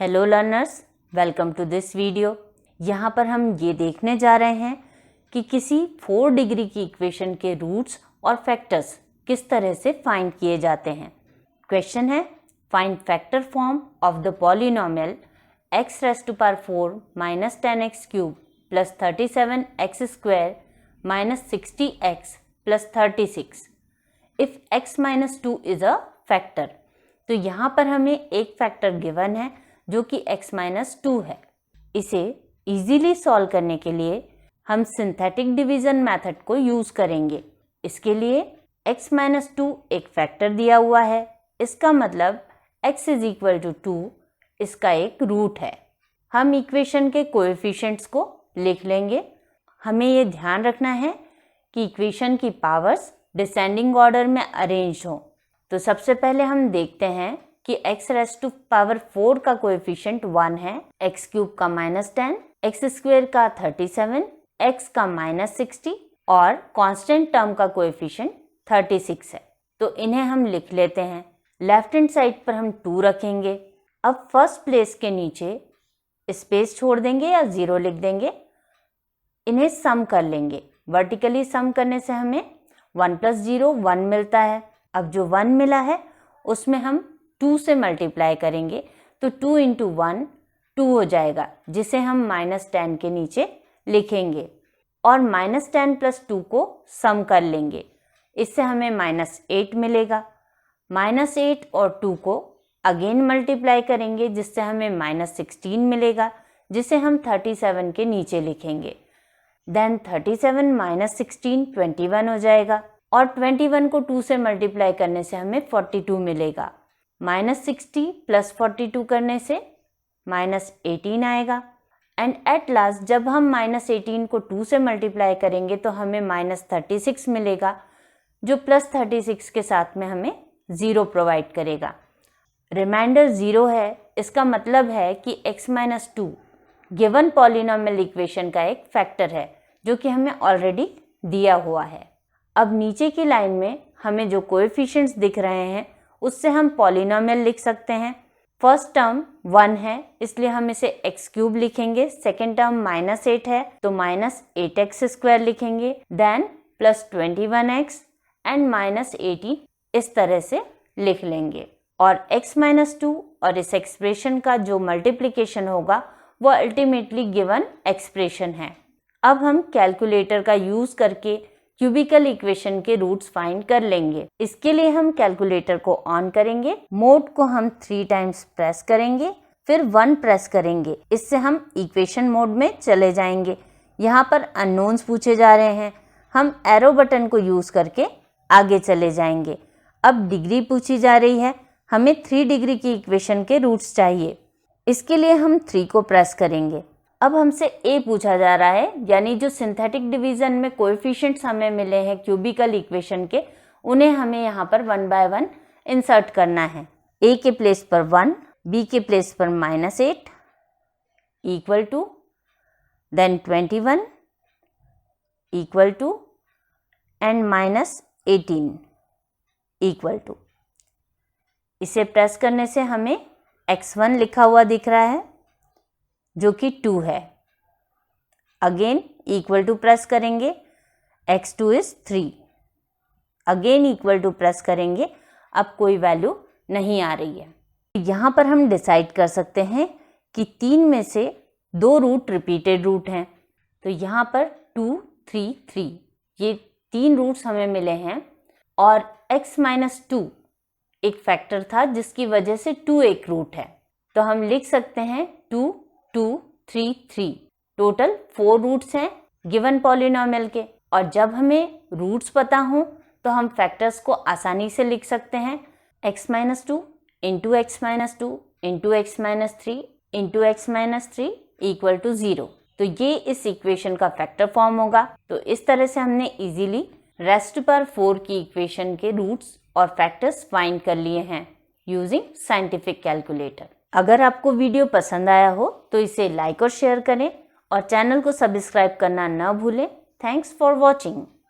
Hello learners, welcome to this video. यहाँ पर हम ये देखने जा रहे हैं कि किसी 4 डिग्री की इक्वेशन के रूट्स और फैक्टर्स किस तरह से फाइंड किए जाते हैं। क्वेश्चन है, find factor form of the polynomial x raise to power 4 minus 10x cube plus 37x square minus 60x plus 36 if x minus 2 is a factor. तो यहाँ पर हमें एक फैक्टर गिवन है जो कि x माइनस 2 है। इसे इजीली सॉल्व करने के लिए हम सिंथेटिक डिवीजन मेथड को यूज करेंगे। इसके लिए x माइनस 2 एक फैक्टर दिया हुआ है, इसका मतलब x इज इक्वल टू 2 इसका एक रूट है। हम इक्वेशन के कोएफिशिएंट्स को लिख लेंगे। हमें ये ध्यान रखना है कि इक्वेशन की पावर्स डिसेंडिंग ऑर्डर में अरेंज हो। तो सबसे पहले हम देखते हैं कि x रेज़ टू पावर 4 का कोएफिशिएंट 1 है, x क्यूब का माइनस 10, x स्क्वायर का 37, x का माइनस 60 और कांस्टेंट टर्म का कोएफिशिएंट 36 है। तो इन्हें हम लिख लेते हैं। लेफ्ट हैंड साइड पर हम 2 रखेंगे। अब फर्स्ट प्लेस के नीचे स्पेस छोड़ देंगे या 0 लिख देंगे। इन्हें सम कर लेंगे। वर्टिकली सम करने से हमें 1 प्लस 0 1 मिलता है। अब जो 1 मिला है उसमें हम 2 से मल्टीप्लाई करेंगे तो 2 इंटू 1 2 हो जाएगा, जिसे हम माइनस 10 के नीचे लिखेंगे और माइनस 10 प्लस 2 को सम कर लेंगे। इससे हमें माइनस 8 मिलेगा। माइनस 8 और 2 को अगेन मल्टीप्लाई करेंगे जिससे हमें माइनस 16 मिलेगा, जिसे हम 37 के नीचे लिखेंगे। देन 37 माइनस 16 21 हो जाएगा और 21 को 2 से मल्टीप्लाई करने से हमें 42 मिलेगा। माइनस 60 प्लस 42 करने से माइनस 18 आएगा। एंड एट लास्ट जब हम माइनस 18 को 2 से मल्टीप्लाई करेंगे तो हमें माइनस 36 मिलेगा, जो प्लस 36 के साथ में हमें 0 प्रोवाइड करेगा। रिमाइंडर 0 है, इसका मतलब है कि x minus 2 given polynomial equation का एक फैक्टर है जो कि हमें ऑलरेडी दिया हुआ है। अब नीचे की लाइन में हमें जो कोएफिशिएंट्स दिख रहे हैं उससे हम पॉलिनोमियल लिख सकते हैं। फर्स्ट टर्म 1 है इसलिए हम इसे x क्यूब लिखेंगे। सेकेंड टर्म माइनस 8 है तो माइनस 8x स्क्वायर लिखेंगे। Then plus 21x and minus 18 इस तरह से लिख लेंगे। और x माइनस 2 और इस एक्सप्रेशन का जो मल्टीप्लिकेशन होगा वो अल्टीमेटली गिवन एक्सप्रेशन है। अब हम कैलकुलेटर का यूज करके क्यूबिकल इक्वेशन के रूट्स फाइंड कर लेंगे। इसके लिए हम कैलकुलेटर को ऑन करेंगे। मोड को हम 3 टाइम्स प्रेस करेंगे, फिर 1 प्रेस करेंगे। इससे हम इक्वेशन मोड में चले जाएंगे। यहाँ पर अननोन्स पूछे जा रहे हैं, हम एरो बटन को यूज करके आगे चले जाएंगे। अब डिग्री पूछी जा रही है, हमें 3 डिग्री की इक्वेशन के रूट्स चाहिए। इसके लिए हम 3 को प्रेस करेंगे। अब हमसे a पूछा जा रहा है, यानी जो सिंथेटिक डिवीजन में कोएफिशिएंट्स हमें मिले हैं क्यूबिकल इक्वेशन के, उन्हें हमें यहाँ पर 1 बाय 1 इंसर्ट करना है। a के प्लेस पर 1, b के प्लेस पर minus 8 equal to, then 21 equal to and minus 18 equal to. इसे प्रेस करने से हमें x1 लिखा हुआ दिख रहा है जो कि 2 है। अगेन इक्वल टू प्रेस करेंगे, x2 is 3। Again equal to press करेंगे, अब कोई वैल्यू नहीं आ रही है। यहाँ पर हम डिसाइड कर सकते हैं कि 3 में से 2 रूट रिपीटेड रूट हैं। तो यहाँ पर 2 3 3 ये 3 रूट्स हमें मिले हैं और x माइनस 2 एक फैक्टर था जिसकी वजह से 2 एक रूट है। तो हम लिख सकते हैं 2 2 3 3। टोटल 4 रूट्स हैं गिवन पॉलिनोमियल के। और जब हमें रूट्स पता हो तो हम फैक्टर्स को आसानी से लिख सकते हैं। x minus 2 into X minus 2 into X minus 3 into X minus 3 equal to 0। तो ये इस इक्वेशन का फैक्टर फॉर्म होगा। तो इस तरह से हमने इजीली रेज़ टू पावर 4 की इक्वेशन के रूट्स और फैक्टर्स फाइंड कर लिए हैं यूजिंग साइंटिफिक कैलकुलेटर। अगर आपको वीडियो पसंद आया हो तो इसे लाइक और शेयर करें और चैनल को सब्सक्राइब करना न भूलें। Thanks for watching.